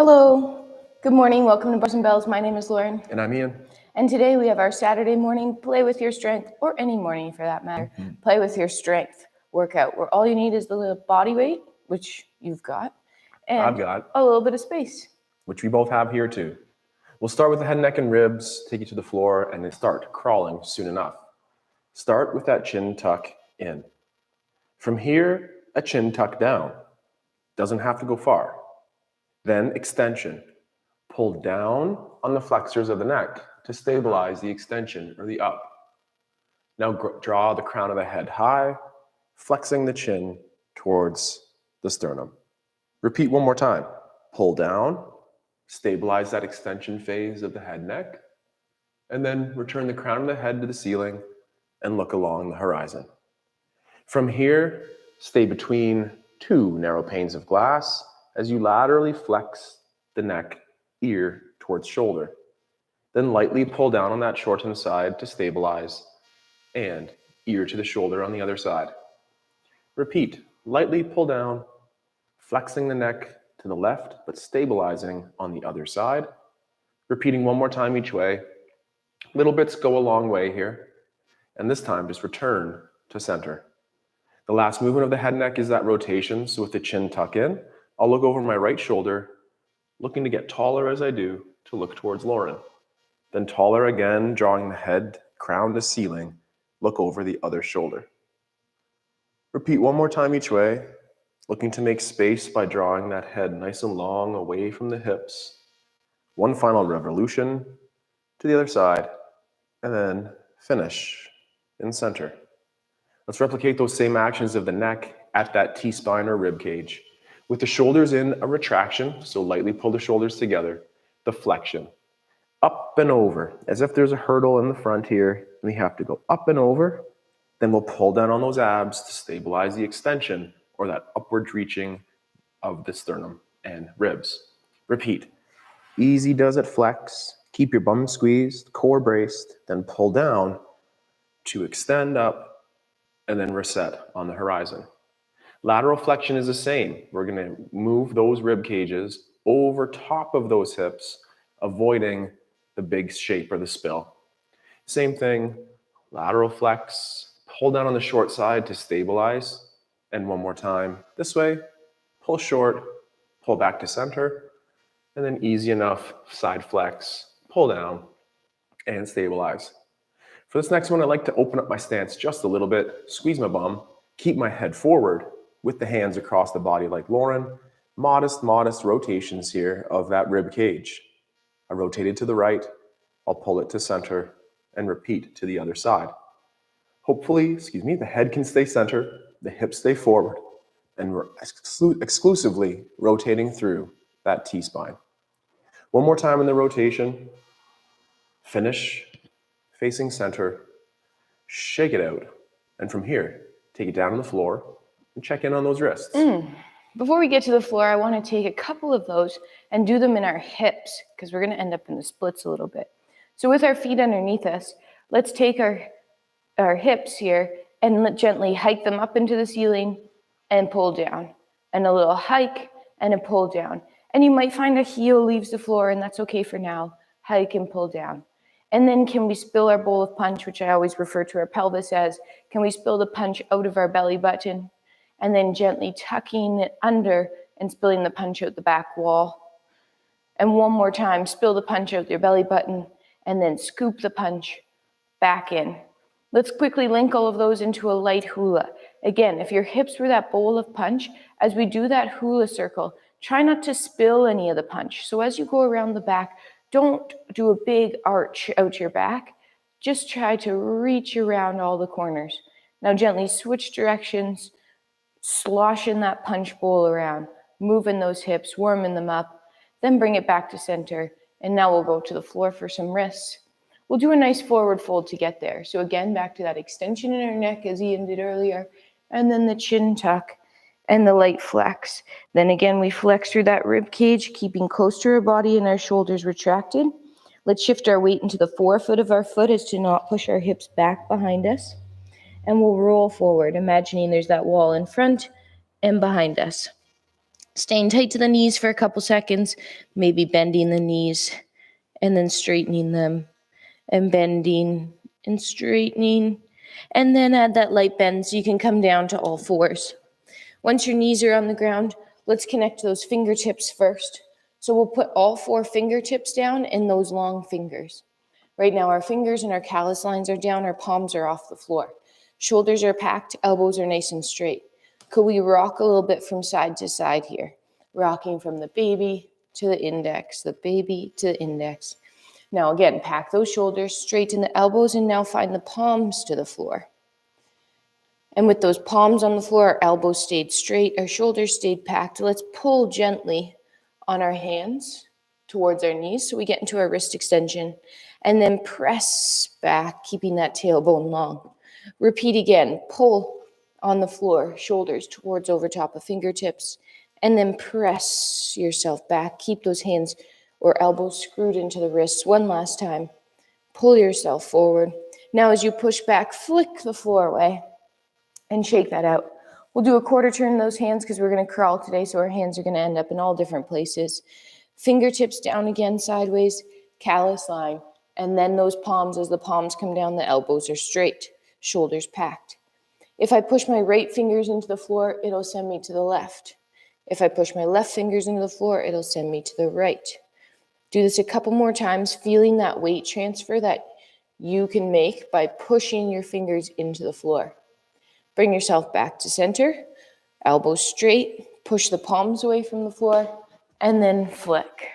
Hello, good morning, welcome to Bars and Bells. My name is Lauren. And I'm Ian. And today we have our Saturday morning Play With Your Strength, or any morning for that matter, Play With Your Strength workout, where all you need is the little body weight, which you've got, and I've got a little bit of space, which we both have here too. We'll start with the head, neck, and ribs, take you to the floor, and then start crawling soon enough. Start with that chin tuck in. From here, a chin tuck down. Doesn't have to go far. Then extension. Pull down on the flexors of the neck to stabilize the extension or the up. Now draw the crown of the head high, flexing the chin towards the sternum. Repeat one more time. Pull down, stabilize that extension phase of the head neck, and then return the crown of the head to the ceiling and look along the horizon. From here, stay between two narrow panes of glass as you laterally flex the neck, ear towards shoulder. Then lightly pull down on that shortened side to stabilize, and ear to the shoulder on the other side. Repeat, lightly pull down, flexing the neck to the left, but stabilizing on the other side. Repeating one more time each way. Little bits go a long way here. And this time, just return to center. The last movement of the head neck is that rotation. So with the chin tuck in, I'll look over my right shoulder, looking to get taller as I do to look towards Lauren. Then taller again, drawing the head, crown to ceiling, look over the other shoulder. Repeat one more time each way, looking to make space by drawing that head nice and long away from the hips. One final revolution to the other side, and then finish in center. Let's replicate those same actions of the neck at that T-spine or rib cage. With the shoulders in a retraction, so lightly pull the shoulders together, the flexion. Up and over, as if there's a hurdle in the front here, and we have to go up and over. Then we'll pull down on those abs to stabilize the extension or that upward reaching of the sternum and ribs. Repeat. Easy does it, flex. Keep your bum squeezed, core braced, then pull down to extend up and then reset on the horizon. Lateral flexion is the same. We're going to move those rib cages over top of those hips, avoiding the big shape or the spill. Same thing, lateral flex, pull down on the short side to stabilize, and one more time this way, pull short, pull back to center, and then easy enough, side flex, pull down, and stabilize. For this next one, I like to open up my stance just a little bit, squeeze my bum, keep my head forward with the hands across the body like Lauren. Modest rotations here of that rib cage. I rotated to the right, I'll pull it to center, and repeat to the other side. Hopefully, the head can stay center, the hips stay forward, and we're exclusively rotating through that T-spine. One more time in the rotation. Finish, facing center, shake it out, and from here, take it down on the floor and check in on those wrists. Before we get to the floor, I want to take a couple of those and do them in our hips, because we're going to end up in the splits a little bit. So with our feet underneath us, let's take our hips here and gently hike them up into the ceiling and pull down. And a little hike and a pull down. And you might find a heel leaves the floor, and that's okay for now. Hike and pull down. And then can we spill our bowl of punch, which I always refer to our pelvis as, can we spill the punch out of our belly button? And then gently tucking it under and spilling the punch out the back wall. And one more time, spill the punch out your belly button, and then scoop the punch back in. Let's quickly link all of those into a light hula. Again, if your hips were that bowl of punch, as we do that hula circle, try not to spill any of the punch. So as you go around the back, don't do a big arch out your back. Just try to reach around all the corners. Now gently switch directions, sloshing that punch bowl around, moving those hips, warming them up, then bring it back to center. And now we'll go to the floor for some wrists. We'll do a nice forward fold to get there. So again, back to that extension in our neck as Ian did earlier, and then the chin tuck and the light flex. Then again, we flex through that rib cage, keeping close to our body and our shoulders retracted. Let's shift our weight into the forefoot of our foot as to not push our hips back behind us. And we'll roll forward, imagining there's that wall in front and behind us. Staying tight to the knees for a couple seconds, maybe bending the knees and then straightening them and bending and straightening. And then add that light bend so you can come down to all fours. Once your knees are on the ground, let's connect those fingertips first. So we'll put all 4 fingertips down in those long fingers. Right now, our fingers and our callus lines are down, our palms are off the floor. Shoulders are packed, elbows are nice and straight. Could we rock a little bit from side to side here? Rocking from the baby to the index, the baby to the index. Now again, pack those shoulders, straighten the elbows, and now find the palms to the floor. And with those palms on the floor, our elbows stayed straight, our shoulders stayed packed. Let's pull gently on our hands towards our knees so we get into our wrist extension. And then press back, keeping that tailbone long. Repeat again, pull on the floor, shoulders towards over top of fingertips. And then press yourself back. Keep those hands or elbows screwed into the wrists. One last time. Pull yourself forward. Now as you push back, flick the floor away and shake that out. We'll do a quarter turn in those hands because we're going to crawl today, so our hands are going to end up in all different places. Fingertips down again, sideways, callus line. And then those palms, as the palms come down, the elbows are straight, shoulders packed. If I push my right fingers into the floor, it'll send me to the left. If I push my left fingers into the floor, it'll send me to the right. Do this a couple more times, feeling that weight transfer that you can make by pushing your fingers into the floor. Bring yourself back to center, elbows straight, push the palms away from the floor, and then flick.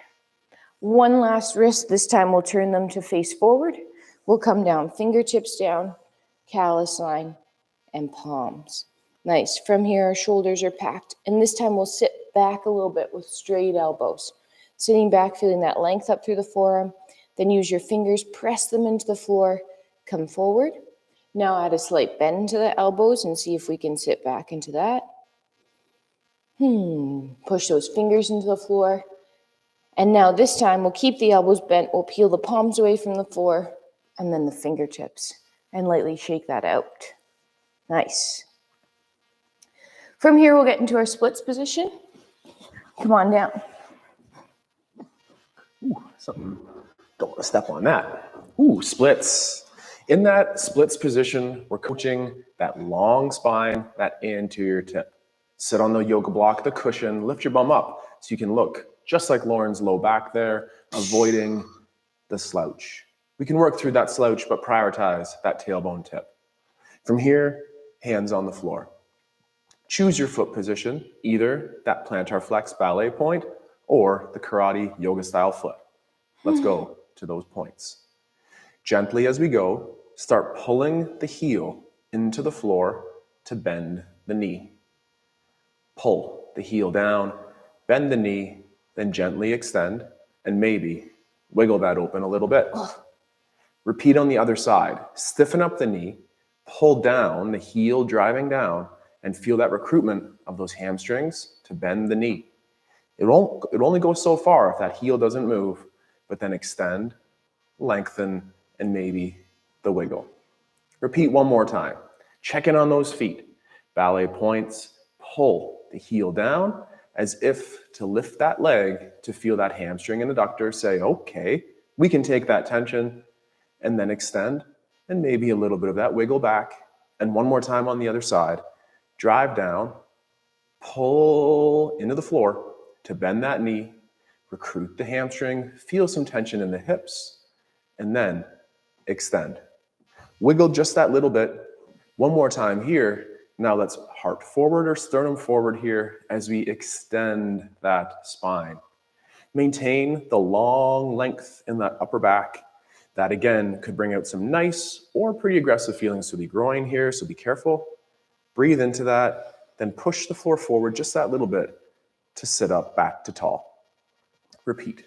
One last wrist, this time we'll turn them to face forward. We'll come down, fingertips down, callus line, and palms. Nice. From here, our shoulders are packed. And this time we'll sit back a little bit with straight elbows. Sitting back, feeling that length up through the forearm. Then use your fingers, press them into the floor, come forward. Now add a slight bend to the elbows and see if we can sit back into that. Push those fingers into the floor. And now this time we'll keep the elbows bent. We'll peel the palms away from the floor and then the fingertips and lightly shake that out. Nice. From here, we'll get into our splits position. Come on down. Ooh, something. Don't want to step on that. Ooh, splits. In that splits position, we're coaching that long spine, that anterior tip. Sit on the yoga block, the cushion, lift your bum up so you can look just like Lauren's low back there, avoiding the slouch. We can work through that slouch, but prioritize that tailbone tip. From here, hands on the floor. Choose your foot position, either that plantar flex ballet point or the karate yoga style foot. Let's go to those points. Gently as we go, start pulling the heel into the floor to bend the knee. Pull the heel down, bend the knee, then gently extend, and maybe wiggle that open a little bit. Repeat on the other side. Stiffen up the knee, pull down, the heel driving down, and feel that recruitment of those hamstrings to bend the knee. It only goes so far if that heel doesn't move, but then extend, lengthen, and maybe the wiggle. Repeat one more time. Check in on those feet. Ballet points, pull the heel down as if to lift that leg to feel that hamstring and adductor say, okay, we can take that tension, and then extend, and maybe a little bit of that wiggle back. And one more time on the other side. Drive down, pull into the floor to bend that knee, recruit the hamstring, feel some tension in the hips, and then extend. Wiggle just that little bit. One more time here. Now let's heart forward or sternum forward here as we extend that spine. Maintain the long length in that upper back. That again could bring out some nice or pretty aggressive feelings to the groin here, so be careful. Breathe into that, then push the floor forward just that little bit to sit up back to tall. Repeat.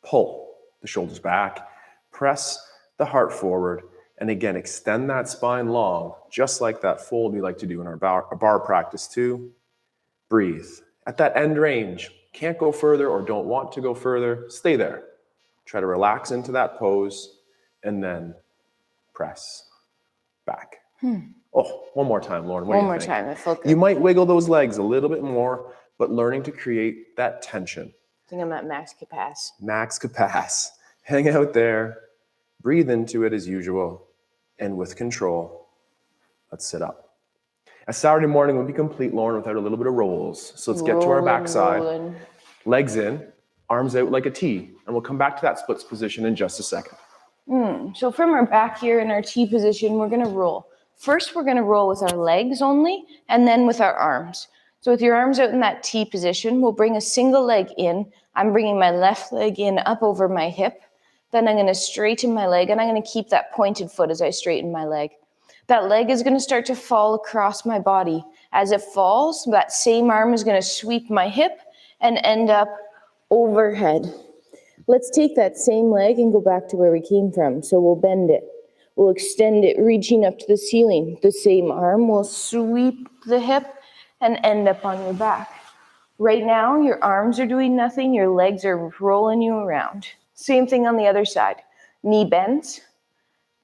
Pull the shoulders back, press the heart forward, and again, extend that spine long, just like that fold we like to do in our bar practice too. Breathe. At that end range, can't go further or don't want to go further, stay there. Try to relax into that pose, and then press back. Oh, one more time, Lauren. What do you think? One more time. I feel good. You might wiggle those legs a little bit more, but learning to create that tension. I think I'm at max capacity. Max capacity. Hang out there, breathe into it as usual, and with control, let's sit up. A Saturday morning would be complete, Lauren, without a little bit of rolls. So let's get to our backside. Rolling. Legs in, arms out like a T, and we'll come back to that splits position in just a second. So from our back here in our T position, we're going to roll. First, we're going to roll with our legs only, and then with our arms. So with your arms out in that T position, we'll bring a single leg in. I'm bringing my left leg in up over my hip. Then I'm going to straighten my leg, and I'm going to keep that pointed foot as I straighten my leg. That leg is going to start to fall across my body. As it falls, that same arm is going to sweep my hip and end up overhead. Let's take that same leg and go back to where we came from. So we'll bend it. We'll extend it, reaching up to the ceiling. The same arm will sweep the hip and end up on your back. Right now, your arms are doing nothing. Your legs are rolling you around. Same thing on the other side. Knee bends,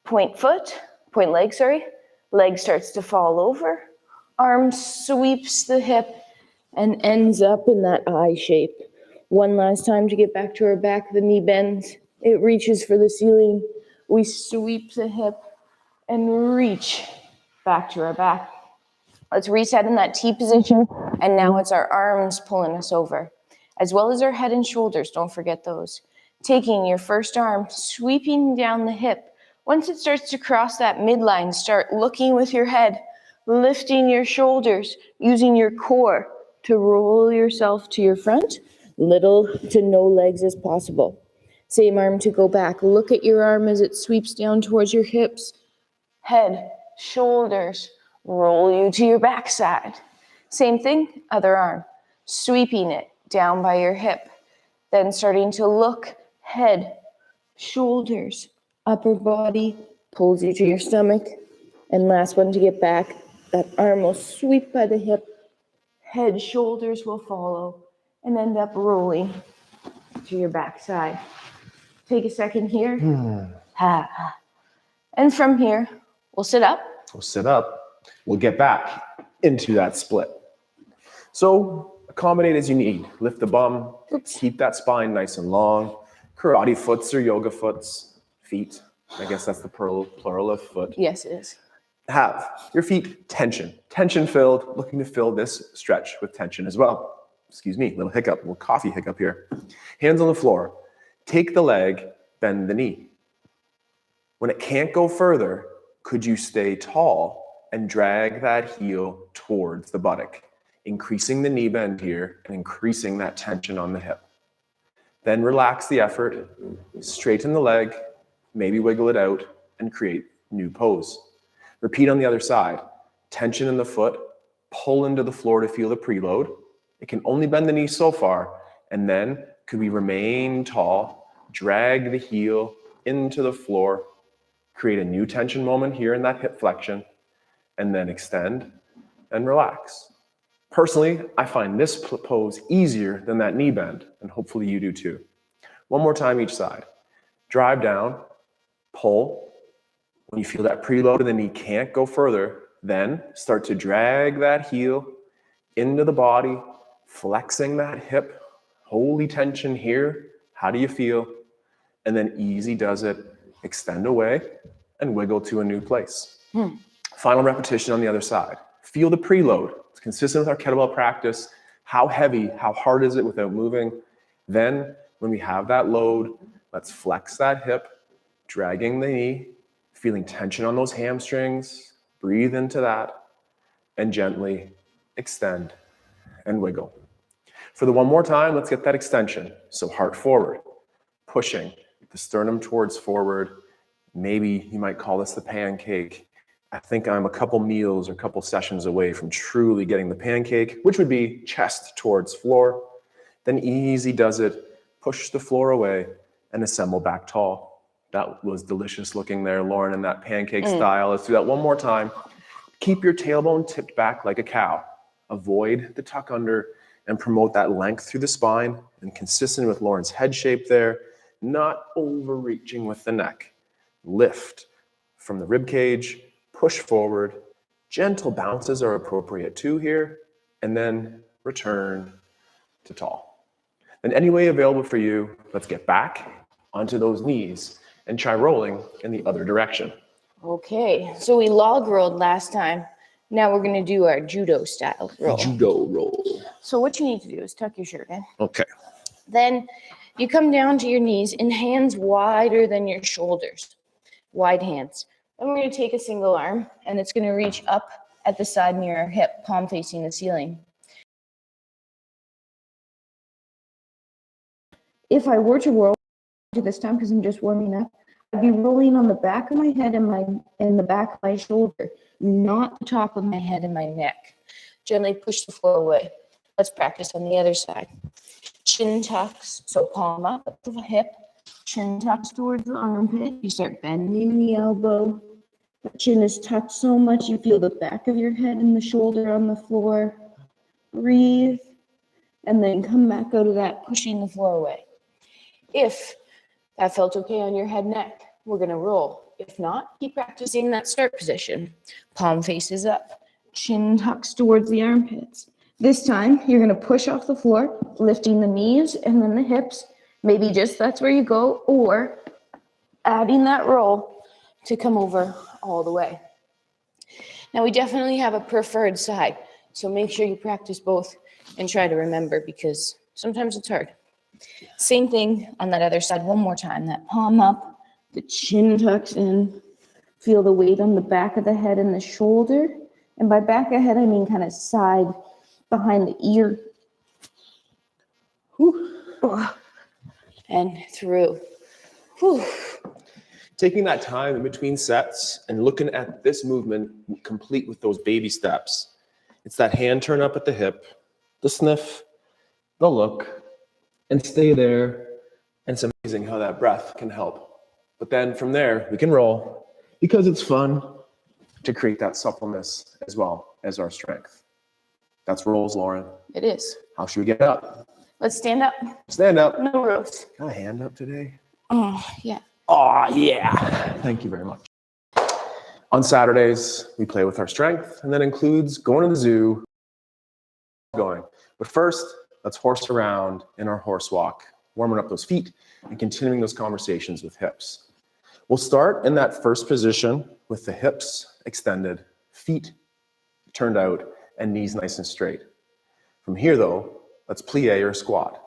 point leg, leg starts to fall over, arm sweeps the hip and ends up in that I shape. One last time to get back to our back, the knee bends, it reaches for the ceiling, we sweep the hip and reach back to our back. Let's reset in that T position, and now it's our arms pulling us over, as well as our head and shoulders, don't forget those. Taking your first arm, sweeping down the hip. Once it starts to cross that midline, start looking with your head, lifting your shoulders, using your core to roll yourself to your front, little to no legs as possible. Same arm to go back. Look at your arm as it sweeps down towards your hips. Head, shoulders, roll you to your backside. Same thing, other arm, sweeping it down by your hip. Then starting to look, head, shoulders, upper body, pulls you to your stomach. And last one to get back, that arm will sweep by the hip, head, shoulders will follow, and end up rolling to your backside. Take a second here. And from here, we'll sit up. We'll sit up. We'll get back into that split. So accommodate as you need. Lift the bum. Keep that spine nice and long. Karate foots or yoga foots. Feet. I guess that's the plural of foot. Yes, it is. Have your feet tension. Tension filled. Looking to fill this stretch with tension as well. Excuse me, little hiccup, little coffee hiccup here. Hands on the floor. Take the leg, bend the knee. When it can't go further, could you stay tall and drag that heel towards the buttock, increasing the knee bend here and increasing that tension on the hip. Then relax the effort, straighten the leg, maybe wiggle it out, and create new pose. Repeat on the other side. Tension in the foot, pull into the floor to feel the preload. It can only bend the knee so far, and then could we remain tall, drag the heel into the floor, create a new tension moment here in that hip flexion, and then extend and relax. Personally, I find this pose easier than that knee bend, and hopefully you do too. One more time each side. Drive down, pull. When you feel that preload and the knee can't go further, then start to drag that heel into the body, flexing that hip, holy tension here. How do you feel? And then easy does it. Extend away and wiggle to a new place. Final repetition on the other side. Feel the preload. It's consistent with our kettlebell practice. How heavy, how hard is it without moving? Then when we have that load, let's flex that hip, dragging the knee, feeling tension on those hamstrings. Breathe into that and gently extend and wiggle. For the one more time, let's get that extension. So heart forward, pushing the sternum towards forward. Maybe you might call this the pancake. I think I'm a couple meals or a couple sessions away from truly getting the pancake, which would be chest towards floor. Then easy does it. Push the floor away and assemble back tall. That was delicious looking there, Lauren, in that pancake style. Let's do that one more time. Keep your tailbone tipped back like a cow. Avoid the tuck under and promote that length through the spine and consistent with Lauren's head shape there, not overreaching with the neck. Lift from the rib cage, push forward. Gentle bounces are appropriate too here, and then return to tall. Then any way available for you, let's get back onto those knees and try rolling in the other direction. Okay, so we log rolled last time. Now we're going to do our judo style roll. Judo roll. So what you need to do is tuck your shirt in. Okay. Then you come down to your knees and hands wider than your shoulders. Wide hands. Then we're going to take a single arm and it's going to reach up at the side near our hip, palm facing the ceiling. If I were to roll to this time, because I'm just warming up, I'd be rolling on the back of my head and the back of my shoulder, not the top of my head and my neck. Gently push the floor away. Let's practice on the other side. Chin tucks, so palm up to the hip, chin tucks towards the armpit. You start bending the elbow. The chin is tucked so much you feel the back of your head and the shoulder on the floor. Breathe, and then come back out of that, pushing the floor away. If that felt okay on your head and neck, we're going to roll. If not, keep practicing that start position. Palm faces up, chin tucks towards the armpits. This time, you're going to push off the floor, lifting the knees and then the hips. Maybe just that's where you go, or adding that roll to come over all the way. Now, we definitely have a preferred side, so make sure you practice both and try to remember because sometimes it's hard. Same thing on that other side. One more time. That palm up, the chin tucks in. Feel the weight on the back of the head and the shoulder. And by back of head, I mean kind of side behind the ear. And through. Whew. Taking that time in between sets and looking at this movement complete with those baby steps. It's that hand turn up at the hip, the sniff, the look, and stay there. And it's amazing how that breath can help. But then from there, we can roll because it's fun to create that suppleness as well as our strength. That's rolls, Lauren. It is. How should we get up? Let's stand up. Stand up. No rows. Got a hand up today? Oh, yeah. Oh, yeah. Thank you very much. On Saturdays, we play with our strength, and that includes going to the zoo, But first, let's horse around in our horse walk, warming up those feet and continuing those conversations with hips. We'll start in that first position with the hips extended, feet turned out, and knees nice and straight. From here, though, let's plie or squat.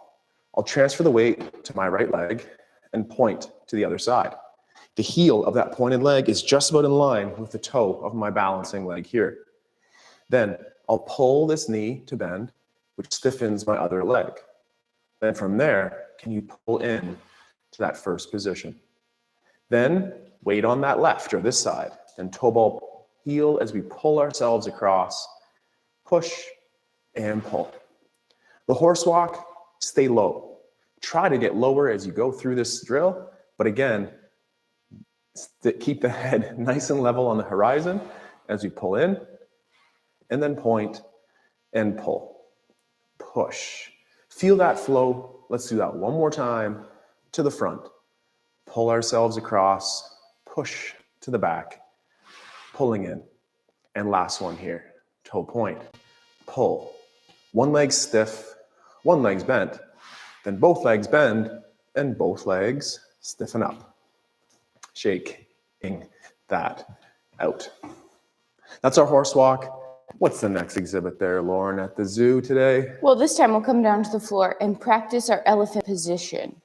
I'll transfer the weight to my right leg and point to the other side. The heel of that pointed leg is just about in line with the toe of my balancing leg here. Then I'll pull this knee to bend, which stiffens my other leg. Then from there, can you pull in to that first position? Then weight on that left or this side, and toe ball heel as we pull ourselves across, push and pull. The horse walk, stay low. Try to get lower as you go through this drill, but again, keep the head nice and level on the horizon as we pull in, and then point and pull. Push. Feel that flow. Let's do that one more time to the front. Pull ourselves across, push to the back, pulling in. And last one here, toe point, pull. One leg stiff, one leg's bent. Then both legs bend and both legs stiffen up. Shaking that out. That's our horse walk. What's the next exhibit there, Lauren, at the zoo today? Well, this time we'll come down to the floor and practice our elephant position.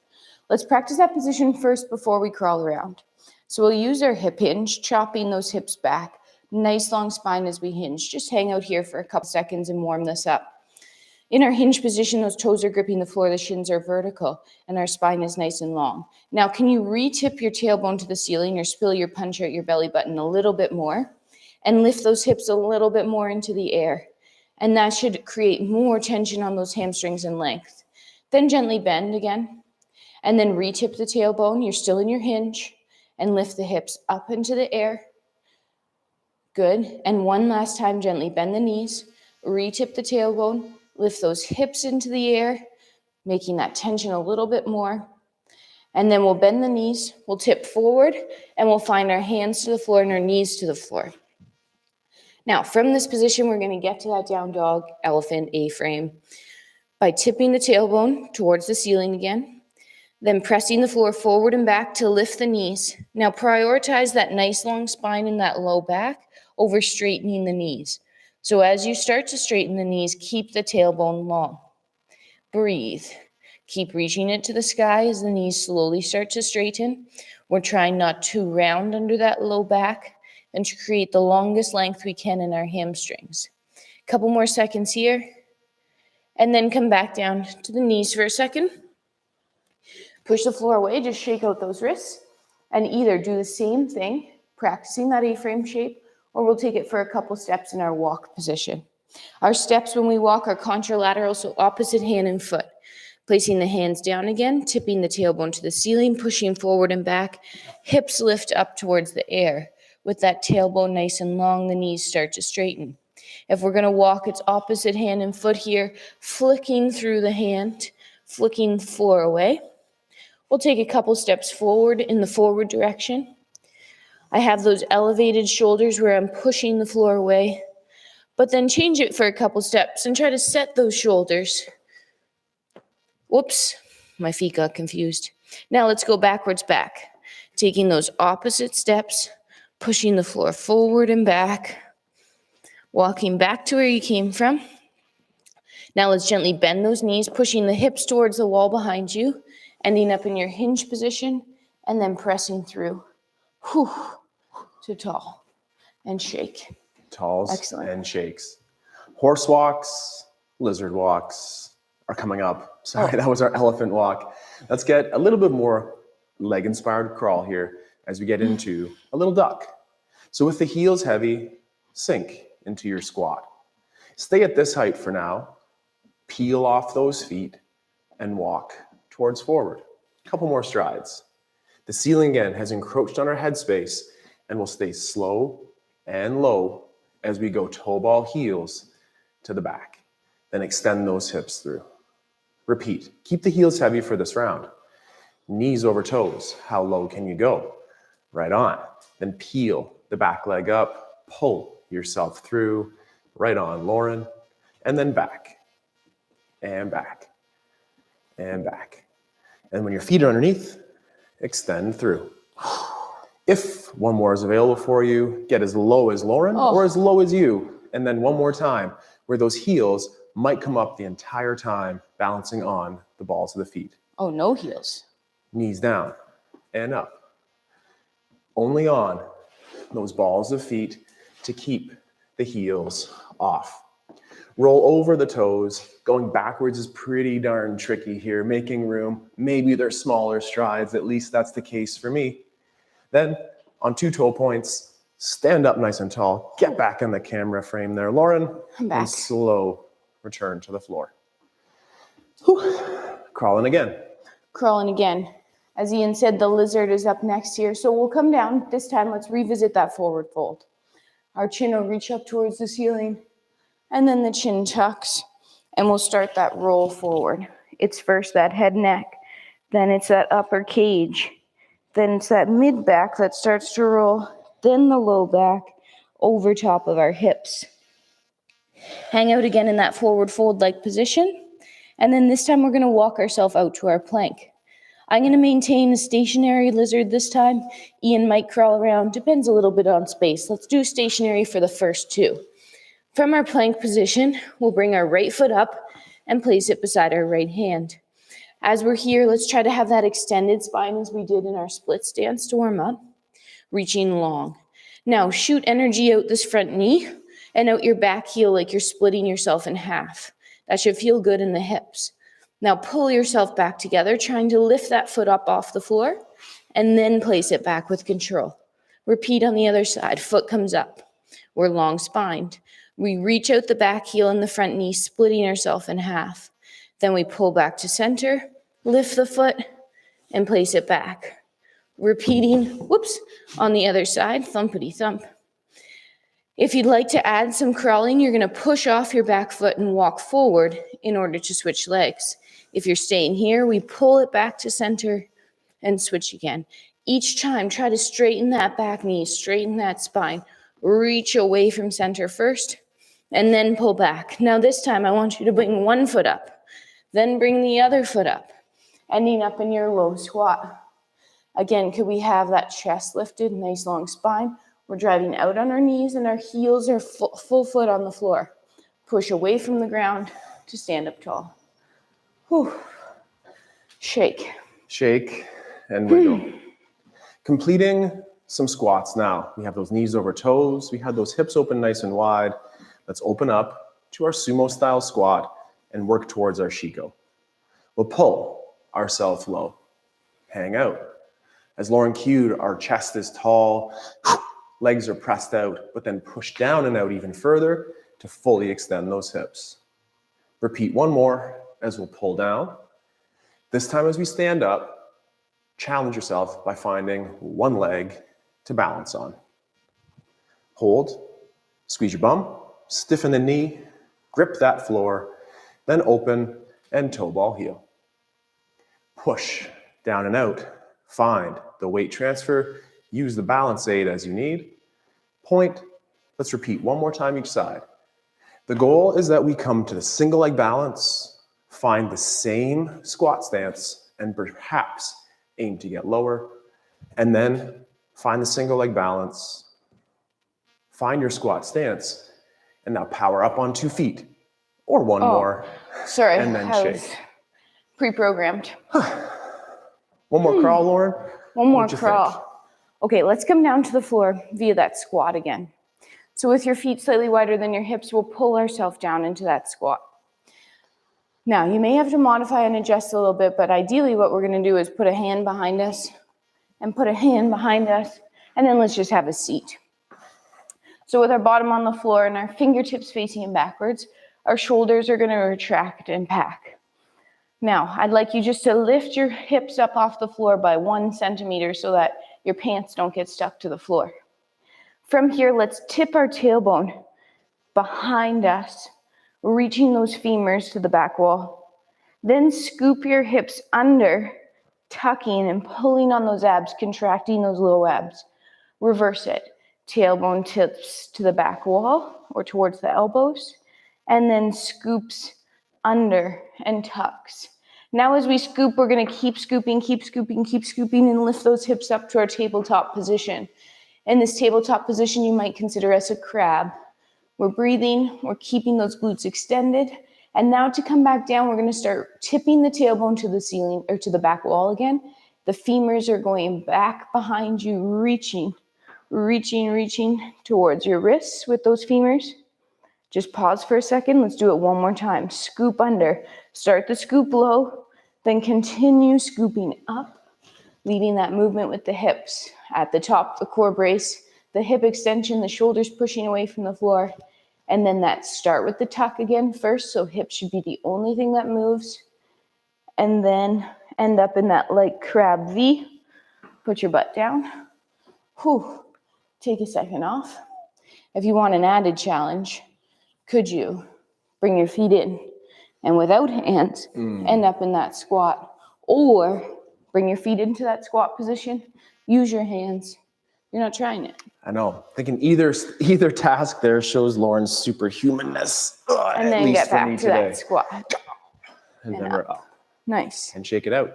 Let's practice that position first before we crawl around. So we'll use our hip hinge, chopping those hips back. Nice long spine as we hinge. Just hang out here for a couple seconds and warm this up. In our hinge position, those toes are gripping the floor, the shins are vertical, and our spine is nice and long. Now, can you re-tip your tailbone to the ceiling or spill your punch out your belly button a little bit more? And lift those hips a little bit more into the air. And that should create more tension on those hamstrings and length. Then gently bend again. And then re-tip the tailbone. You're still in your hinge. And lift the hips up into the air. Good. And one last time, gently bend the knees. Re-tip the tailbone. Lift those hips into the air, making that tension a little bit more. And then we'll bend the knees. We'll tip forward. And we'll find our hands to the floor and our knees to the floor. Now, from this position, we're going to get to that down dog, elephant, A-frame. by tipping the tailbone towards the ceiling again, then pressing the floor forward and back to lift the knees. Now prioritize that nice long spine and that low back over straightening the knees. So as you start to straighten the knees, keep the tailbone long. Breathe. Keep reaching it to the sky as the knees slowly start to straighten. We're trying not to round under that low back and to create the longest length we can in our hamstrings. A couple more seconds here. And then come back down to the knees for a second. Push the floor away, just shake out those wrists. And either do the same thing, practicing that A-frame shape, or we'll take it for a couple steps in our walk position. Our steps when we walk are contralateral, so opposite hand and foot. Placing the hands down again, tipping the tailbone to the ceiling, pushing forward and back. Hips lift up towards the air. With that tailbone nice and long, the knees start to straighten. If we're going to walk, it's opposite hand and foot here, flicking through the hand, flicking the floor away. We'll take a couple steps forward in the forward direction. I have those elevated shoulders where I'm pushing the floor away, but then change it for a couple steps and try to set those shoulders. Whoops, my feet got confused. Now let's go backwards back, taking those opposite steps, pushing the floor forward and back, walking back to where you came from. Now let's gently bend those knees, pushing the hips towards the wall behind you, ending up in your hinge position, and then pressing through. Whew, to tall and shake. Talls Excellent. and shakes. Horse walks, lizard walks are coming up. Sorry, that was our elephant walk. Let's get a little bit more leg-inspired crawl here as we get into a little duck. So with the heels heavy, sink into your squat. Stay at this height for now. Peel off those feet and walk towards forward. A couple more strides. The ceiling again has encroached on our headspace and will stay slow and low as we go toe ball heels to the back. Then extend those hips through. Repeat. Keep the heels heavy for this round. Knees over toes. How low can you go? Right on. Then peel the back leg up. Pull yourself through. Right on, Lauren. And then back. And back. And back. And when your feet are underneath, extend through. If one more is available for you, get as low as Lauren or as low as you. And then one more time where those heels might come up the entire time, balancing on the balls of the feet. Oh, no heels. Knees down and up. Only on those balls of feet to keep the heels off. Roll over the toes. Going backwards is pretty darn tricky here. Making room. Maybe they're smaller strides. At least that's the case for me. Then on 2 toe points, stand up nice and tall. Get back in the camera frame there, Lauren. I'm back. And slow return to the floor. Whew. Crawling again. Crawling again. As Ian said, the lizard is up next here. So we'll come down. This time, let's revisit that forward fold. Our chin will reach up towards the ceiling. And then the chin tucks. And we'll start that roll forward. It's first that head neck. Then it's that upper cage. Then it's that mid back that starts to roll. Then the low back over top of our hips. Hang out again in that forward fold-like position. And then this time we're going to walk ourselves out to our plank. I'm going to maintain a stationary lizard this time. Ian might crawl around. Depends a little bit on space. Let's do stationary for the first 2. From our plank position, we'll bring our right foot up and place it beside our right hand. As we're here, let's try to have that extended spine as we did in our split stance to warm up. Reaching long. Now shoot energy out this front knee and out your back heel like you're splitting yourself in half. That should feel good in the hips. Now pull yourself back together, trying to lift that foot up off the floor and then place it back with control. Repeat on the other side. Foot comes up. We're long spined. We reach out the back heel and the front knee, splitting ourselves in half. Then we pull back to center, lift the foot, and place it back. Repeating, on the other side, thumpity thump. If you'd like to add some crawling, you're going to push off your back foot and walk forward in order to switch legs. If you're staying here, we pull it back to center and switch again. Each time, try to straighten that back knee, straighten that spine. Reach away from center first, and then pull back. Now this time, I want you to bring one foot up. Then bring the other foot up, ending up in your low squat. Again, could we have that chest lifted, nice long spine? We're driving out on our knees and our heels are full foot on the floor. Push away from the ground to stand up tall. Whew. Shake. Shake and wiggle. Completing some squats now. We have those knees over toes. We have those hips open nice and wide. Let's open up to our sumo style squat and work towards our shiko. We'll pull ourselves low. Hang out. As Lauren cued, our chest is tall, legs are pressed out, but then push down and out even further to fully extend those hips. Repeat one more as we'll pull down. This time as we stand up, challenge yourself by finding one leg to balance on. Hold, squeeze your bum, stiffen the knee, grip that floor, then open and toe ball heel. Push down and out. Find the weight transfer. Use the balance aid as you need. Point. Let's repeat one more time each side. The goal is that we come to the single leg balance, find the same squat stance, and perhaps aim to get lower, and then find the single leg balance, find your squat stance, and now power up on 2 feet, or one more, sorry, and then I shake. was pre-programmed. One more crawl, Lauren. One more What'd you crawl. think? Okay, let's come down to the floor via that squat again. So with your feet slightly wider than your hips, we'll pull ourselves down into that squat. Now, you may have to modify and adjust a little bit, but ideally what we're gonna do is put a hand behind us and put a hand behind us, and then let's just have a seat. So with our bottom on the floor and our fingertips facing backwards, our shoulders are gonna retract and pack. Now, I'd like you just to lift your hips up off the floor by 1 centimeter so that your pants don't get stuck to the floor. From here, let's tip our tailbone behind us, reaching those femurs to the back wall. Then scoop your hips under, tucking and pulling on those abs, contracting those low abs. Reverse it. Tailbone tips to the back wall or towards the elbows, and then scoops under and tucks. Now as we scoop, we're gonna keep scooping, and lift those hips up to our tabletop position. In this tabletop position, you might consider us a crab. We're breathing, we're keeping those glutes extended. And now to come back down, we're gonna start tipping the tailbone to the ceiling or to the back wall again. The femurs are going back behind you, reaching towards your wrists with those femurs. Just pause for a second. Let's do it one more time. Scoop under. Start the scoop low, then continue scooping up, leading that movement with the hips. At the top, the core brace, the hip extension, the shoulders pushing away from the floor. And then that start with the tuck again first, so hips should be the only thing that moves. And then end up in that like crab V. Put your butt down. Whew. Take a second off. If you want an added challenge, could you bring your feet in and without hands end up in that squat? Or bring your feet into that squat position, use your hands. You're not trying it. I know. Thinking either task there shows Lauren's superhumanness. And then get back to that squat. And then we're up. Nice. And shake it out.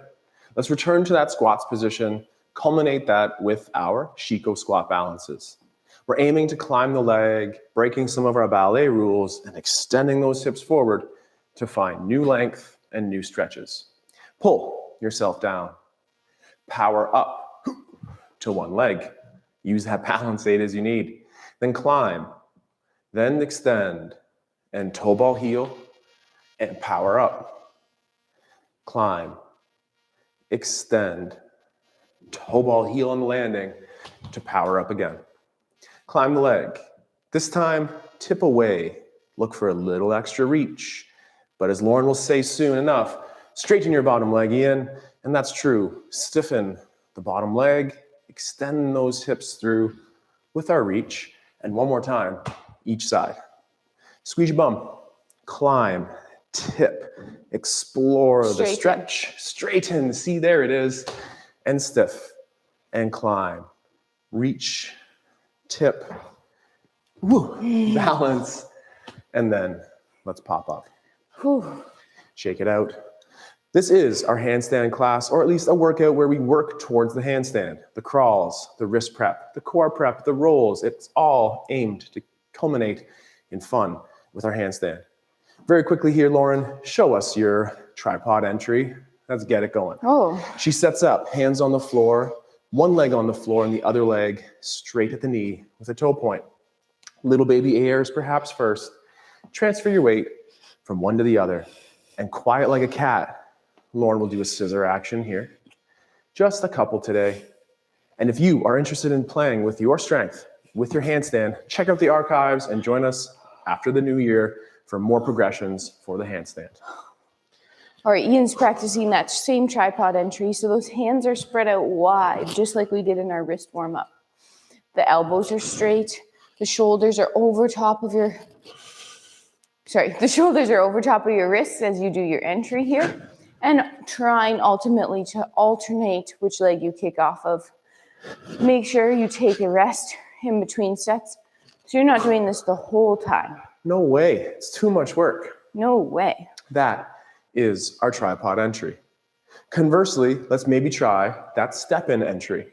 Let's return to that squats position, culminate that with our shiko squat balances. We're aiming to climb the leg, breaking some of our ballet rules, and extending those hips forward to find new length and new stretches. Pull yourself down. Power up to one leg. Use that balance aid as you need. Then climb. Then extend. And toe ball heel. And power up. Climb. Extend. Toe ball heel on the landing to power up again. Climb the leg. This time, tip away. Look for a little extra reach. But as Lauren will say soon enough, straighten your bottom leg in, and that's true. Stiffen the bottom leg, extend those hips through with our reach, and one more time, each side. Squeeze your bum, climb, tip, explore the stretch, straighten, see there it is, and stiff, and climb, reach, tip, balance, and then let's pop up. Whew. Shake it out. This is our handstand class, or at least a workout where we work towards the handstand. The crawls, the wrist prep, the core prep, the rolls. It's all aimed to culminate in fun with our handstand. Very quickly here, Lauren, show us your tripod entry. Let's get it going. Oh. She sets up, hands on the floor, one leg on the floor and the other leg straight at the knee with a toe point. Little baby airs perhaps first. Transfer your weight from one to the other. And quiet like a cat, Lauren will do a scissor action here. Just a couple today. And if you are interested in playing with your strength, with your handstand, check out the archives and join us after the new year for more progressions for the handstand. All right, Ian's practicing that same tripod entry, so those hands are spread out wide, just like we did in our wrist warm-up. The elbows are straight, the shoulders are over top of your, wrists as you do your entry here, and trying ultimately to alternate which leg you kick off of. Make sure you take a rest in between sets, so you're not doing this the whole time. No way, it's too much work. No way. That is our tripod entry. Conversely, let's maybe try that step-in entry.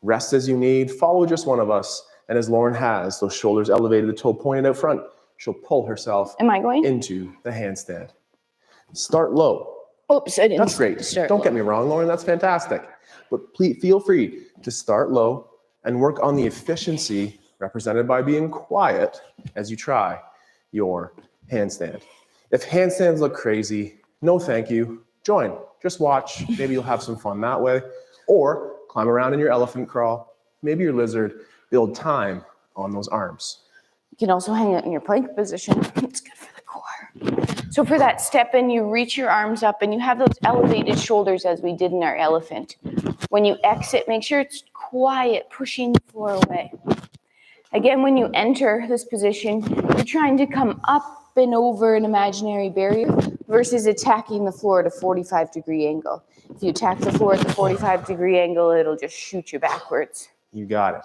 Rest as you need, follow just one of us, and as Lauren has, those shoulders elevated, the toe pointed out front, she'll pull herself into the handstand. Start low. Oops, I didn't. That's great. Don't get me wrong, Lauren, that's fantastic. But please feel free to start low and work on the efficiency represented by being quiet as you try your handstand. If handstands look crazy, no thank you. Join. Just watch. Maybe you'll have some fun that way. Or climb around in your elephant crawl. Maybe your lizard. Build time on those arms. You can also hang out in your plank position. It's good for the core. So for that step in, you reach your arms up and you have those elevated shoulders as we did in our elephant. When you exit, make sure it's quiet, pushing the floor away. Again, when you enter this position, you're trying to come up and over an imaginary barrier versus attacking the floor at a 45-degree angle. If you attack the floor at the 45-degree angle, it'll just shoot you backwards. You got it.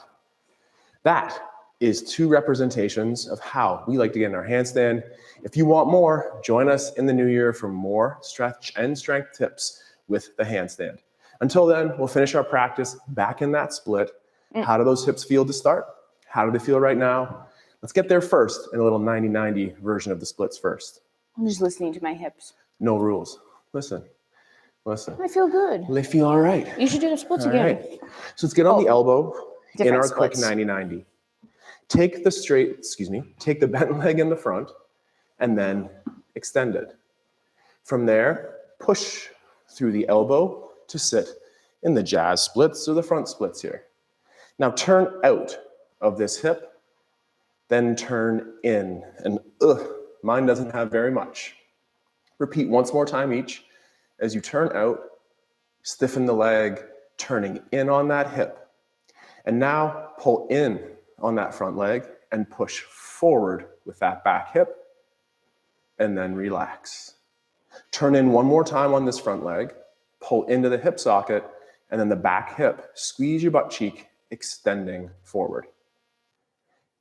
That is 2 representations of how we like to get in our handstand. If you want more, join us in the new year for more stretch and strength tips with the handstand. Until then, we'll finish our practice back in that split. How do those hips feel to start? How do they feel right now? Let's get there first in a little 90-90 version of the splits first. I'm just listening to my hips. No rules. Listen. I feel good. They feel all right. You should do the splits again. Right. So let's get on the elbow in our splits. quick 90-90. Take the bent leg in the front and then extend it. From there, push through the elbow to sit in the jazz splits or the front splits here. Now turn out of this hip, then turn in. And mine doesn't have very much. Repeat once more time each. As you turn out, stiffen the leg, turning in on that hip. And now pull in on that front leg and push forward with that back hip. And then relax. Turn in one more time on this front leg, pull into the hip socket, and then the back hip. Squeeze your butt cheek, extending forward.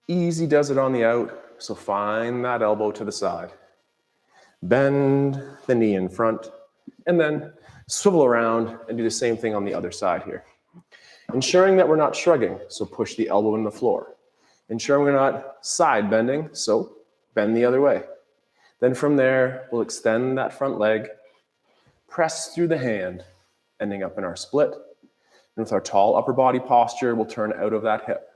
Easy does it on the out, so find that elbow to the side. Bend the knee in front, and then swivel around and do the same thing on the other side here. Ensuring that we're not shrugging, so push the elbow in the floor. Ensuring we're not side bending, so bend the other way. Then from there, we'll extend that front leg, press through the hand, ending up in our split. And with our tall upper body posture, we'll turn out of that hip.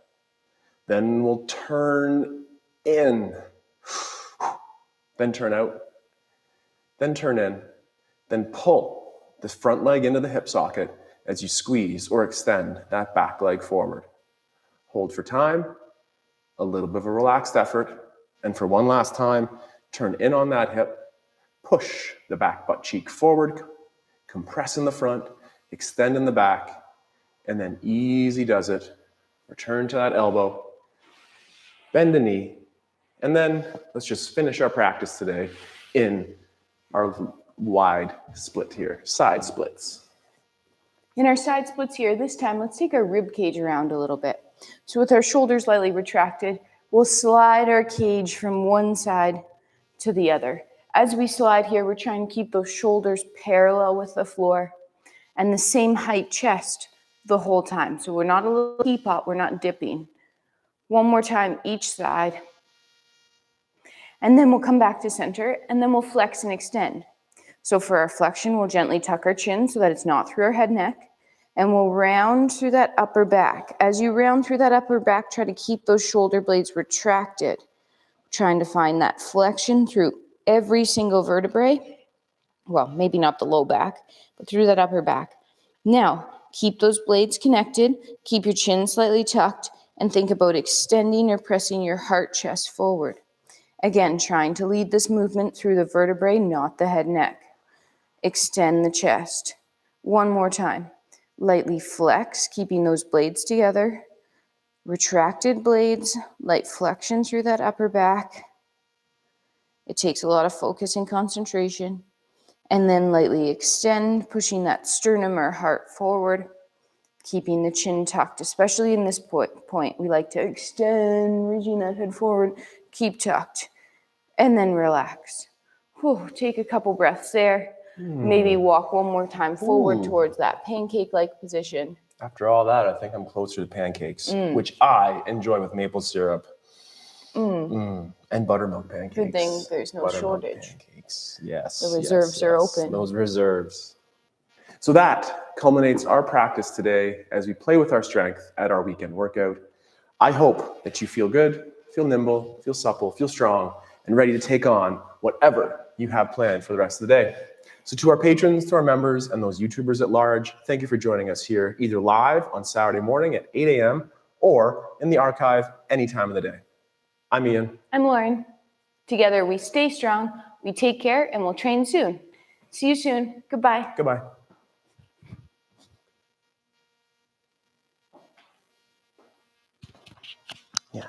Then we'll turn in, then turn out, then turn in, then pull the front leg into the hip socket as you squeeze or extend that back leg forward. Hold for time, a little bit of a relaxed effort, and for one last time, turn in on that hip, push the back butt cheek forward, compress in the front, extend in the back, and then easy does it. Return to that elbow, bend the knee, and then let's just finish our practice today in our wide split here, side splits. In our side splits here, this time, let's take our rib cage around a little bit. So with our shoulders lightly retracted, we'll slide our cage from one side to the other. As we slide here, we're trying to keep those shoulders parallel with the floor and the same height chest the whole time. So we're not a little teapot, we're not dipping. One more time, each side. And then we'll come back to center, and then we'll flex and extend. So for our flexion, we'll gently tuck our chin so that it's not through our head neck, and we'll round through that upper back. As you round through that upper back, try to keep those shoulder blades retracted, trying to find that flexion through every single vertebrae. Well, maybe not the low back, but through that upper back. Now, keep those blades connected, keep your chin slightly tucked, and think about extending or pressing your heart chest forward. Again, trying to lead this movement through the vertebrae, not the head neck. Extend the chest. One more time. Lightly flex, keeping those blades together. Retracted blades, light flexion through that upper back. It takes a lot of focus and concentration. And then lightly extend, pushing that sternum or heart forward, keeping the chin tucked, especially in this point. We like to extend, reaching that head forward, keep tucked, and then relax. Whew, take a couple breaths there. Maybe walk one more time forward towards that pancake-like position. After all that, I think I'm closer to pancakes, which I enjoy with maple syrup. And buttermilk pancakes. Good thing there's no shortage. Pancakes. Yes. The reserves are open. Those reserves. So that culminates our practice today as we play with our strength at our weekend workout. I hope that you feel good, feel nimble, feel supple, feel strong, and ready to take on whatever you have planned for the rest of the day. So to our patrons, to our members, and those YouTubers at large, thank you for joining us here, either live on Saturday morning at 8 a.m. or in the archive any time of the day. I'm Ian. I'm Lauren. Together we stay strong, we take care, and we'll train soon. See you soon. Goodbye. Goodbye. Yeah.